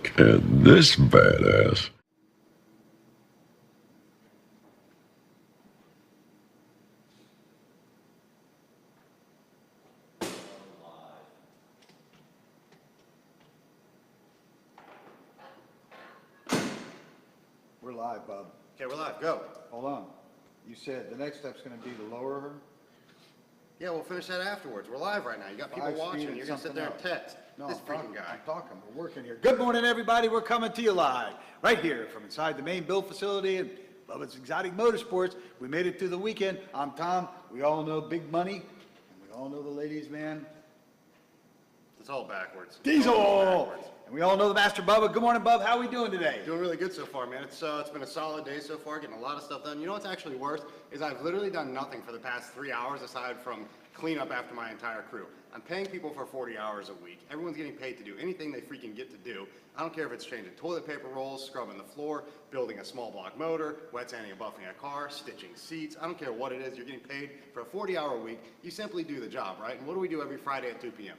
look at this badass. We're live, Bub. Okay, we're live. Go. Hold on. You said the next step's going to be to lower her? Yeah, we'll finish that afterwards. We're live right now. You got people watching. You're going to sit there and text. No, this freaking guy. I'm talking. We're working here. Good morning, everybody. We're coming to you live right here from inside the main build facility in Bubba's Exotic Motorsports. We made it through the weekend. I'm Tom. We all know big money, and we all know the ladies, man. It's all backwards. Diesel! And we all know the Master Bubba. Good morning, Bub. How are we doing today? Doing really good so far, man. It's been a solid day so far, getting a lot of stuff done. You know what's actually worse is I've literally done nothing for the past 3 hours aside from clean up after my entire crew. I'm paying people for 40 hours a week. Everyone's getting paid to do anything they freaking get to do. I don't care if it's changing toilet paper rolls, scrubbing the floor, building a small block motor, wet sanding and buffing a car, stitching seats. I don't care what it is. You're getting paid for a 40-hour week. You simply do the job, right? And what do we do every Friday at 2 p.m.?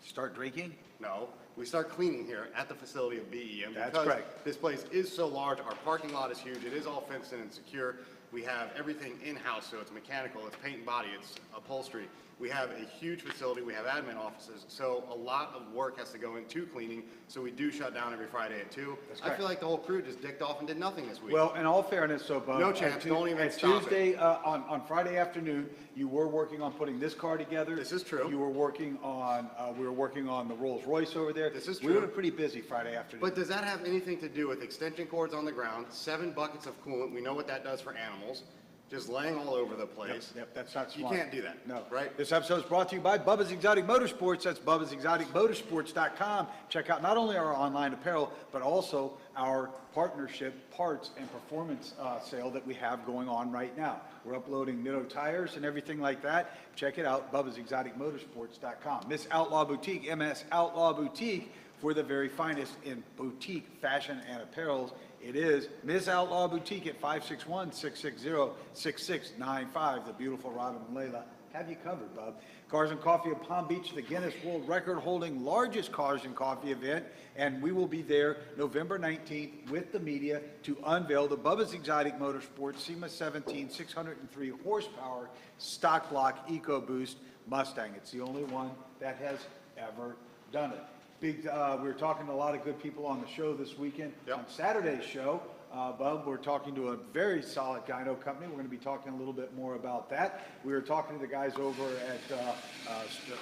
Start drinking? No, we start cleaning here at the facility of BEM. That's correct. This place is so large, our parking lot is huge, it is all fenced in and secure. We have everything in-house, so it's mechanical, it's paint and body, it's upholstery. We have a huge facility, we have admin offices, so a lot of work has to go into cleaning, so we do shut down every Friday at 2. I feel like the whole crew just dicked off and did nothing this week. Well, in all fairness, so Bub, no chance, don't even stop Tuesday, on Friday afternoon, you were working on putting this car together. This is true. You were working on, we were working on the Rolls Royce over there. This is true. We were pretty busy Friday afternoon. But does that have anything to do with extension cords on the ground, 7 buckets of coolant, we know what that does for animals, just laying all over the place. Yep, that's not smart. You can't do that. No. Right? This episode is brought to you by Bubba's Exotic Motorsports. That's BubbasExoticMotorsports.com. Check out not only our online apparel, but also our partnership parts and performance sale that we have going on right now. We're uploading Nitto tires and everything like that. Check it out, BubbasExoticMotorsports.com. Miss Outlaw Boutique, MS Outlaw Boutique, for the very finest in boutique fashion and apparels. It is Miss Outlaw Boutique at 561-660-6695. The beautiful Robin and Layla have you covered, Bub. Cars and Coffee of Palm Beach, the Guinness World Record holding largest cars and coffee event, and we will be there November 19th with the media to unveil the Bubba's Exotic Motorsports SEMA 17 603 horsepower stock block EcoBoost Mustang. It's the only one that has ever done it. We were talking to a lot of good people on the show this weekend. Yep. On Saturday's show, Bub, we're talking to a very solid gyno company. We're going to be talking a little bit more about that. We were talking to the guys over at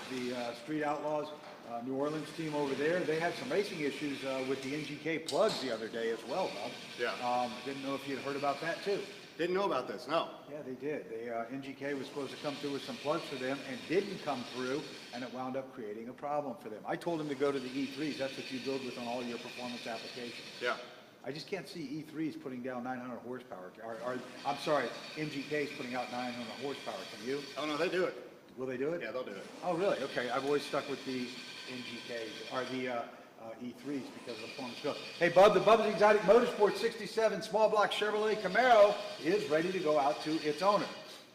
the Street Outlaws New Orleans team over there. They had some racing issues with the NGK plugs the other day as well, Bub. Yeah. Didn't know if you had heard about that too. Didn't know about this, no. Yeah, they did. NGK was supposed to come through with some plugs for them and didn't come through, and it wound up creating a problem for them. I told them to go to the E3s. That's what you build with on all your performance applications. Yeah. I just can't see E3s putting down 900 horsepower. I'm sorry, MGK's putting out 900 horsepower. Can you? Oh, no, they do it. Will they do it? Yeah, they'll do it. Oh, really? Okay. I've always stuck with the NGKs, or the E3s because of the performance go. Hey, Bub, the Bubba's Exotic Motorsports 67 small block Chevrolet Camaro is ready to go out to its owner.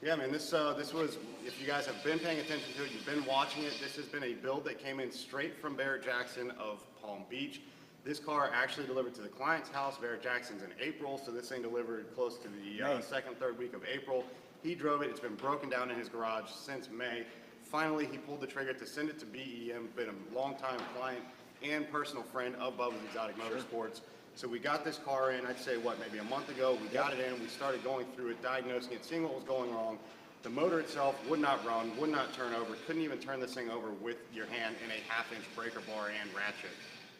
Yeah, man, this was, if you guys have been paying attention to it, you've been watching it, this has been a build that came in straight from Barrett-Jackson of Palm Beach. This car actually delivered to the client's house. Barrett-Jackson's in April, so this thing delivered close to the second, third week of April. He drove it. It's been broken down in his garage since May. Finally, he pulled the trigger to send it to BEM, been a longtime client and personal friend of Bubba's Exotic Motorsports. So we got this car in, I'd say, maybe a month ago. We got it in, we started going through it, diagnosing it, seeing what was going wrong. The motor itself would not run, would not turn over, couldn't even turn this thing over with your hand in a 1/2-inch breaker bar and ratchet.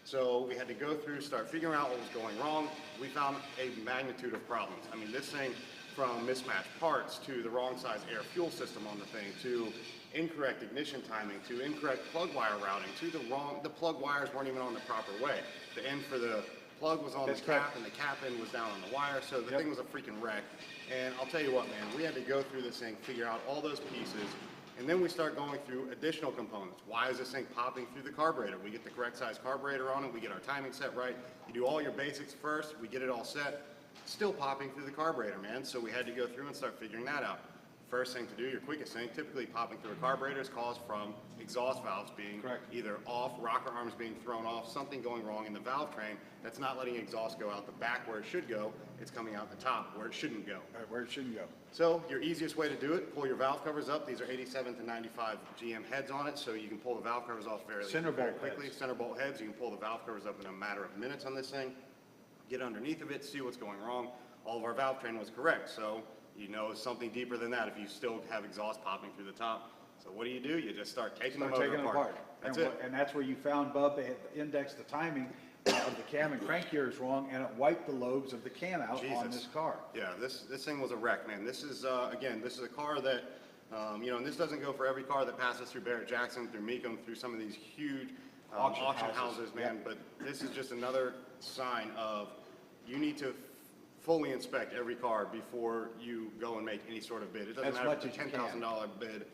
So we had to go through, start figuring out what was going wrong. We found a magnitude of problems. I mean, this thing, from mismatched parts to the wrong size air fuel system on the thing, to incorrect ignition timing, to incorrect plug wire routing, to the plug wires weren't even on the proper way. The end for the plug was on the cap, and the cap end was down on the wire, so the thing was a freaking wreck. And I'll tell you what, man, we had to go through this thing, figure out all those pieces, and then we start going through additional components. Why is this thing popping through the carburetor? We get the correct size carburetor on it, we get our timing set right, you do all your basics first, we get it all set, still popping through the carburetor, man. So we had to go through and start figuring that out. First thing to do, your quickest thing, typically popping through a carburetor is caused from exhaust valves being either off, rocker arms being thrown off, something going wrong in the valve train that's not letting exhaust go out the back where it should go. It's coming out the top where it shouldn't go. Where it shouldn't go. So your easiest way to do it, pull your valve covers up. These are 87 to 95 GM heads on it, so you can pull the valve covers off very quickly. Heads. Center bolt heads, you can pull the valve covers up in a matter of minutes on this thing. Get underneath of it, see what's going wrong. All of our valve train was correct, so you know it's something deeper than that if you still have exhaust popping through the top. So what do? You just start taking the motor apart. That's it. And that's where you found, Bub, they had indexed the timing of the cam and crank gears wrong, and it wiped the lobes of the cam out on this car. Yeah, this thing was a wreck, man. This is, again, this is a car that, you know, and this doesn't go for every car that passes through Barrett-Jackson, through Mecum, through some of these huge auction houses, man. But this is just another sign of you need to fully inspect every car before you go and make any sort of bid. It doesn't matter if it's a $10,000 bid,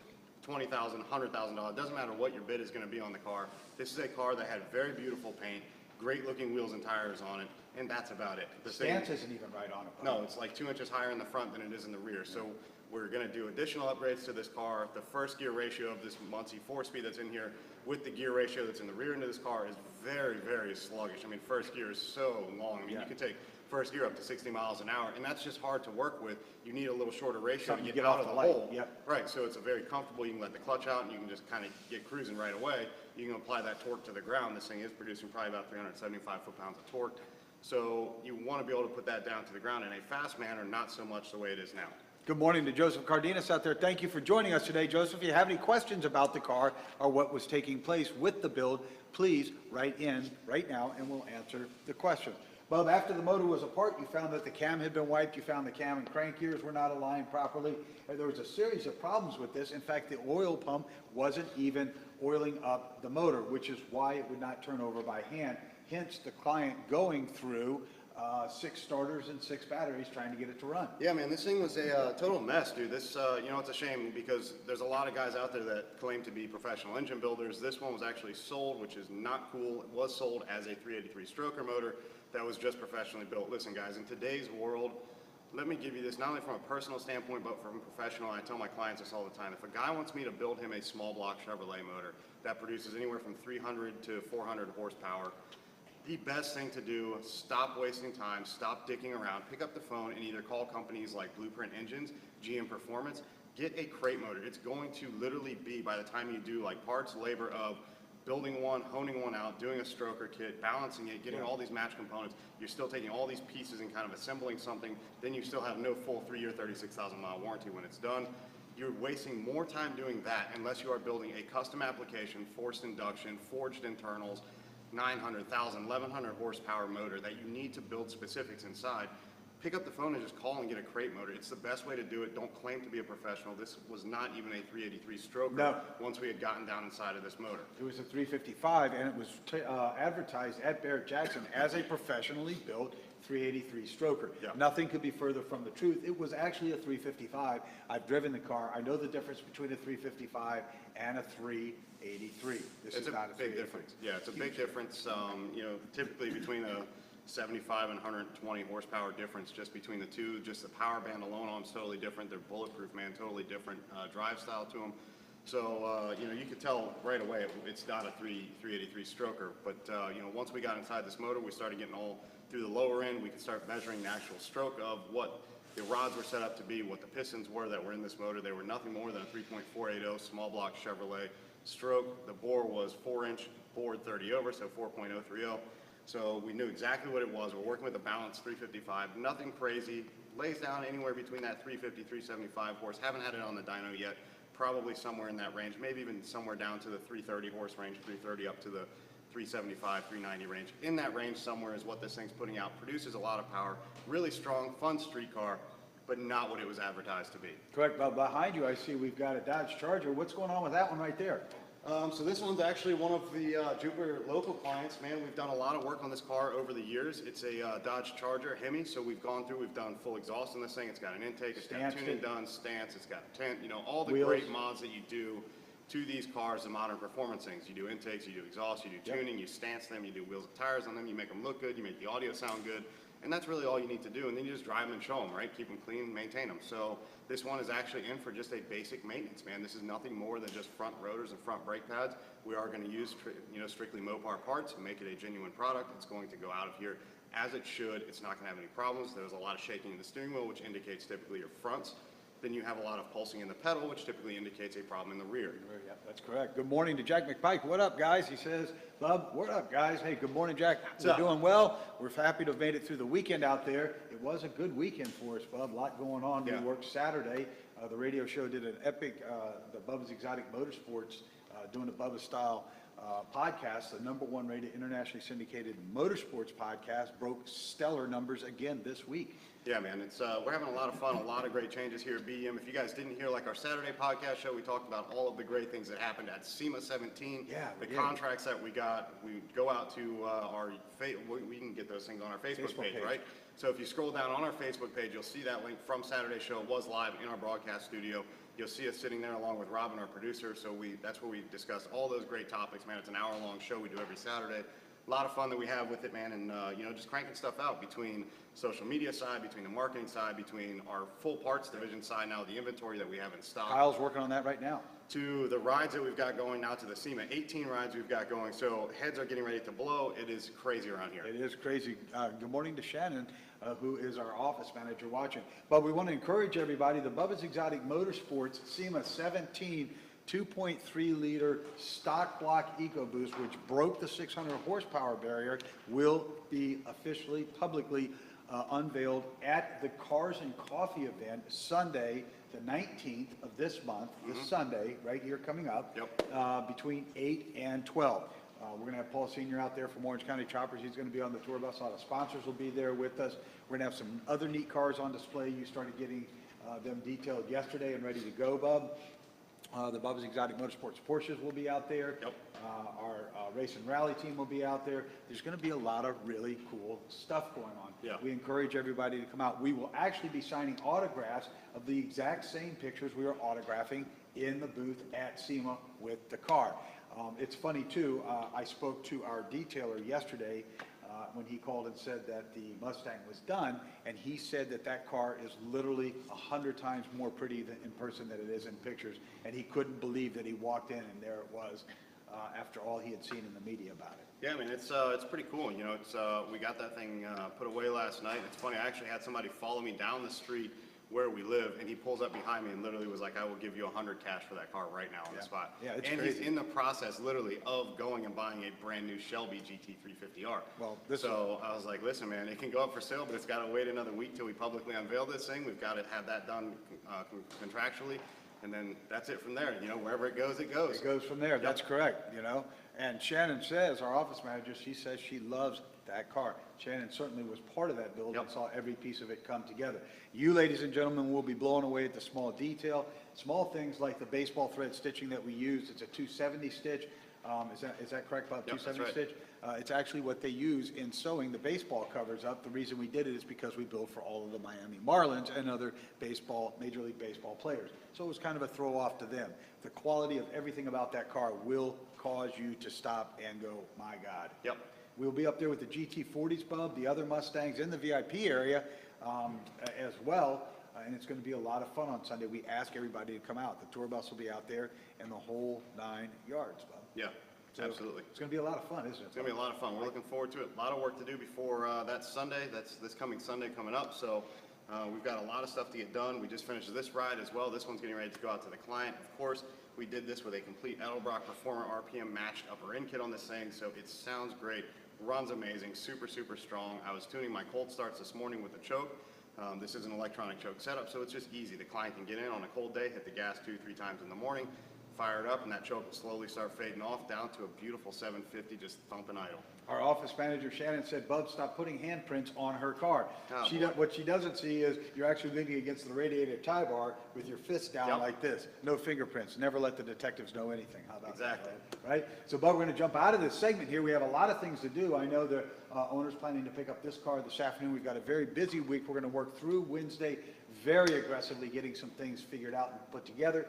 $20,000, $100,000. It doesn't matter what your bid is going to be on the car. This is a car that had very beautiful paint, great looking wheels and tires on it, and that's about it. The stance isn't even right on it. No, it's like 2 inches higher in the front than it is in the rear. So we're going to do additional upgrades to this car. The first gear ratio of this Muncie 4-speed that's in here with the gear ratio that's in the rear end of this car is very, very sluggish. I mean, first gear is so long. I mean, you can take first gear up to 60 miles an hour, and that's just hard to work with. You need a little shorter ratio to get out of the hole. Right, so it's a very comfortable. You can let the clutch out, and you can just kind of get cruising right away. You can apply that torque to the ground. This thing is producing probably about 375 foot-pounds of torque. So you want to be able to put that down to the ground in a fast manner, not so much the way it is now. Good morning to Joseph Cardenas out there. Thank you for joining us today. Joseph, if you have any questions about the car or what was taking place with the build, please write in right now and we'll answer the question. Bub, after the motor was apart, you found that the cam had been wiped. You found the cam and crank gears were not aligned properly. There was a series of problems with this. In fact, the oil pump wasn't even oiling up the motor, which is why it would not turn over by hand. Hence, the client going through 6 starters and 6 batteries trying to get it to run. Yeah, man, this thing was a total mess, dude. This, you know, it's a shame because there's a lot of guys out there that claim to be professional engine builders. This one was actually sold, which is not cool. It was sold as a 383 stroker motor that was just professionally built. Listen, guys, in today's world, let me give you this, not only from a personal standpoint, but from a professional. I tell my clients this all the time. If a guy wants me to build him a small block Chevrolet motor that produces anywhere from 300 to 400 horsepower, the best thing to do, stop wasting time, stop dicking around, pick up the phone and either call companies like Blueprint Engines, GM Performance, get a crate motor. It's going to literally be, by the time you do like parts, labor of building one, honing one out, doing a stroker kit, balancing it, getting all these match components, you're still taking all these pieces and kind of assembling something, then you still have no full 3-year, 36,000 mile warranty when it's done. You're wasting more time doing that unless you are building a custom application, forced induction, forged internals, 900, 1,000, 1,100 horsepower motor that you need to build specifics inside. Pick up the phone and just call and get a crate motor. It's the best way to do it. Don't claim to be a professional. This was not even a 383 stroker once we had gotten down inside of this motor. It was a 355 and it was advertised at Barrett-Jackson as a professionally built 383 stroker. Nothing could be further from the truth. It was actually a 355. I've driven the car. I know the difference between a 355 and a 383. This is not a big difference. Yeah, it's a big difference. You know, typically between a 75 and 120 horsepower difference just between the two. Just the power band alone on is totally different. They're bulletproof, man, totally different drive style to them. So, you know, you could tell right away it's not a 383 stroker. But, you know, once we got inside this motor, we started getting all through the lower end. We could start measuring the actual stroke of what the rods were set up to be, what the pistons were that were in this motor. They were nothing more than a 3.480 small block Chevrolet stroke. The bore was 4-inch bored 30 over, so 4.030. So we knew exactly what it was. We're working with a balanced 355, nothing crazy. Lays down anywhere between that 350, 375 horse. Haven't had it on the dyno yet. Probably somewhere in that range, maybe even somewhere down to the 330 horse range, 330 up to the 375, 390 range. In that range somewhere is what this thing's putting out. Produces a lot of power, really strong, fun street car, but not what it was advertised to be. Correct. Behind you, I see we've got a Dodge Charger. What's going on with that one right there? So this one's actually one of the Jupiter local clients. Man, we've done a lot of work on this car over the years. It's a Dodge Charger Hemi, so we've done full exhaust on this thing. It's got an intake, it's got tuning done, stance, it's got tent, you know, all the great mods that you do to these cars, the modern performance things. You do intakes, you do exhaust, you do tuning, you stance them, you do wheels and tires on them, you make them look good, you make the audio sound good, And that's really all you need to do. And then you just drive them and show them, right? Keep them clean, maintain them. So this one is actually in for just a basic maintenance, man. This is nothing more than just front rotors and front brake pads. We are going to use, strictly Mopar parts and make it a genuine product. It's going to go out of here as it should. It's not going to have any problems. There's a lot of shaking in the steering wheel, which indicates typically your fronts. Then you have a lot of pulsing in the pedal, which typically indicates a problem in the rear. Yeah, that's correct. Good morning to Jack McPike. What up, guys? He says, Bub, what up, guys? Hey, good morning, Jack. We're doing well. We're happy to have made it through the weekend out there. It was a good weekend for us, Bub. A lot going on. Yeah. We worked Saturday. The radio show did an epic, the Bubba's Exotic Motorsports, doing the Bubba Style podcast, the #1 rated internationally syndicated motorsports podcast, broke stellar numbers again this week. Yeah, man, it's we're having a lot of fun, a lot of great changes here at BEM. If you guys didn't hear, like our Saturday podcast show, we talked about all of the great things that happened at SEMA 17. Yeah, the contracts that we got. We go out to our we can get those things on our Facebook page, right? So if you scroll down on our Facebook page, you'll see that link from Saturday show. It was live in our broadcast studio. You'll see us sitting there along with Robin, our producer. So that's where we discuss all those great topics, man. It's an hour-long show we do every Saturday. A lot of fun that we have with it, man, and just cranking stuff out between social media side, between the marketing side, between our full parts division side, now the inventory that we have in stock. Kyle's working on that right now. To the rides that we've got going now, to the SEMA 18 rides we've got going. So heads are getting ready to blow. It is crazy around here. It is crazy. Good morning to Shannon, who is our office manager watching. But we want to encourage everybody, the Bubba's Exotic Motorsports SEMA 17 2.3 liter stock block EcoBoost, which broke the 600 horsepower barrier, will be officially, publicly unveiled at the Cars and Coffee event Sunday, the 19th of this month, this Sunday, right here coming up, between 8 and 12. We're going to have Paul Sr. out there from Orange County Choppers. He's going to be on the tour bus. A lot of sponsors will be there with us. We're going to have some other neat cars on display. You started getting them detailed yesterday and ready to go, Bub. The Bubba's Exotic Motorsports Porsches will be out there. Our race and rally team will be out there. There's going to be a lot of really cool stuff going on. We encourage everybody to come out. We will actually be signing autographs of the exact same pictures we are autographing in the booth at SEMA with the car. It's funny too, I spoke to our detailer yesterday when he called and said that the Mustang was done, and he said that that car is literally 100 times more pretty in person than it is in pictures, and he couldn't believe that he walked in and there it was after all he had seen in the media about it. Yeah, I mean, it's pretty cool. You know, we got that thing put away last night. It's funny, I actually had somebody follow me down the street where we live, and he pulls up behind me and literally was like, I will give you 100 cash for that car right now on the spot. Yeah, it's and crazy. He's in the process, literally, of going and buying a brand new Shelby GT350R. Well, I was like, listen, man, it can go up for sale, but it's got to wait another week till we publicly unveil this thing. We've got to have that done contractually, and then that's it from there. You know, wherever it goes, it goes. It goes from there. That's correct, you know. And Shannon says, our office manager, she says she loves that car. Shannon certainly was part of that build and saw every piece of it come together. You, ladies and gentlemen, will be blown away at the small detail. Small things like the baseball thread stitching that we used. It's a 270 stitch. Is that correct, Bob? 270 right. stitch? It's actually what they use in sewing the baseball covers up. The reason we did it is because we built for all of the Miami Marlins and other Major League Baseball players. So it was kind of a throw off to them. The quality of everything about that car will cause you to stop and go, my God. Yep. We'll be up there with the GT40s, Bub, the other Mustangs in the VIP area as well, and it's going to be a lot of fun on Sunday. We ask everybody to come out. The tour bus will be out there and the whole 9 yards, Bub. Yeah, So absolutely. It's going to be a lot of fun, isn't it? It's going to be a lot of fun. We're looking forward to it. A lot of work to do before that Sunday. That's this coming Sunday coming up. So we've got a lot of stuff to get done. We just finished this ride as well. This one's getting ready to go out to the client. Of course, we did this with a complete Edelbrock Performer RPM matched upper end kit on this thing. So it sounds great. Runs amazing. Super, super strong. I was tuning my cold starts this morning with the choke. This is an electronic choke setup, so it's just easy. The client can get in on a cold day, hit the gas 2-3 times in the morning, fire it up, and that choke will slowly start fading off down to a beautiful 750 just thumping idle. Our office manager, Shannon, said, Bub, stop putting handprints on her car. Oh, What she doesn't see is you're actually leaning against the radiator tie bar with your fist down like this. No fingerprints. Never let the detectives know anything. How about that? Right? So, Bub, we're going to jump out of this segment here. We have a lot of things to do. I know the owner's planning to pick up this car this afternoon. We've got a very busy week. We're going to work through Wednesday very aggressively, getting some things figured out and put together.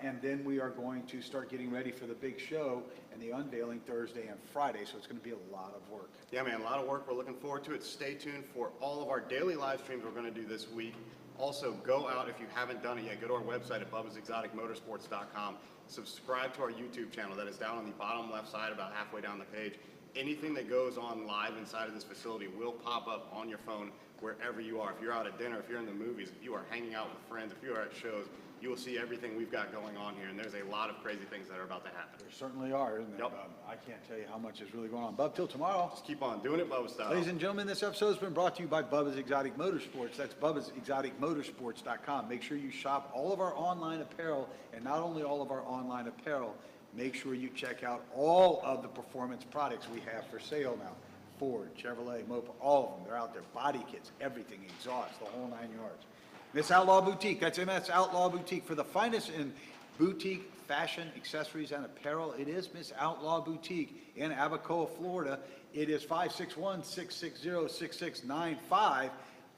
And then we are going to start getting ready for the big show and the unveiling Thursday and Friday, so it's going to be a lot of work. Yeah, man, a lot of work. We're looking forward to it. Stay tuned for all of our daily live streams we're going to do this week. Also, go out, if you haven't done it yet, go to our website at bubbasexoticmotorsports.com. Subscribe to our YouTube channel. That is down on the bottom left side, about halfway down the page. Anything that goes on live inside of this facility will pop up on your phone wherever you are. If you're out at dinner, if you're in the movies, if you are hanging out with friends, if you are at shows, you will see everything we've got going on here. And there's a lot of crazy things that are about to happen. There certainly are, isn't there, Yep. Bub? I can't tell you how much is really going on. Bub, till tomorrow. Just keep on doing it, Bubba style. Ladies and gentlemen, this episode has been brought to you by Bubba's Exotic Motorsports. That's bubbasexoticmotorsports.com. Make sure you shop all of our online apparel, and not only all of our online apparel, make sure you check out all of the performance products we have for sale now. Ford, Chevrolet, Mopar, all of them. They're out there. Body kits, everything, exhaust, the whole 9 yards. Miss Outlaw Boutique, that's MS Outlaw Boutique. For the finest in boutique fashion, accessories, and apparel, it is Miss Outlaw Boutique in Abacoa, Florida. It is 561-660-6695,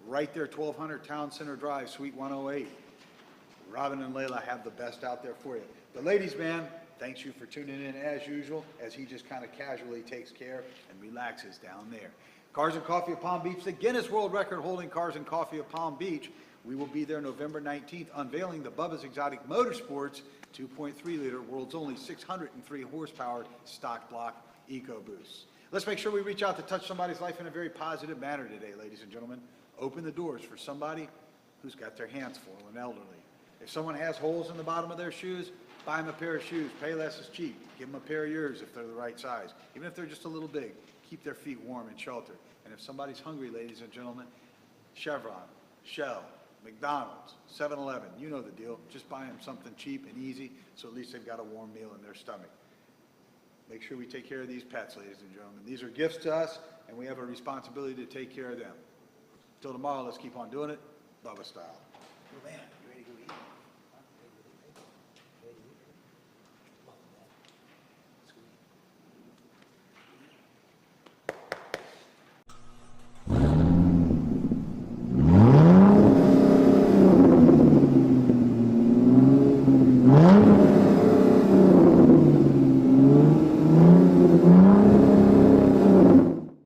right there, 1200 Town Center Drive, Suite 108. Robin and Layla have the best out there for you. The ladies, man, thanks you for tuning in as usual, as he just kind of casually takes care and relaxes down there. Cars and Coffee of Palm Beach, the Guinness World Record holding Cars and Coffee of Palm Beach. We will be there November 19th, unveiling the Bubba's Exotic Motorsports 2.3-liter, world's only 603 horsepower stock block EcoBoost. Let's make sure we reach out to touch somebody's life in a very positive manner today, ladies and gentlemen. Open the doors for somebody who's got their hands full, an elderly. If someone has holes in the bottom of their shoes, buy them a pair of shoes. Pay less is cheap. Give them a pair of yours if they're the right size. Even if they're just a little big, keep their feet warm and sheltered. And if somebody's hungry, ladies and gentlemen, Chevron, Shell, McDonald's, 7-Eleven, you know the deal. Just buy them something cheap and easy, so at least they've got a warm meal in their stomach. Make sure we take care of these pets, ladies and gentlemen. These are gifts to us, and we have a responsibility to take care of them. Till tomorrow, let's keep on doing it, Bubba style. Oh, man.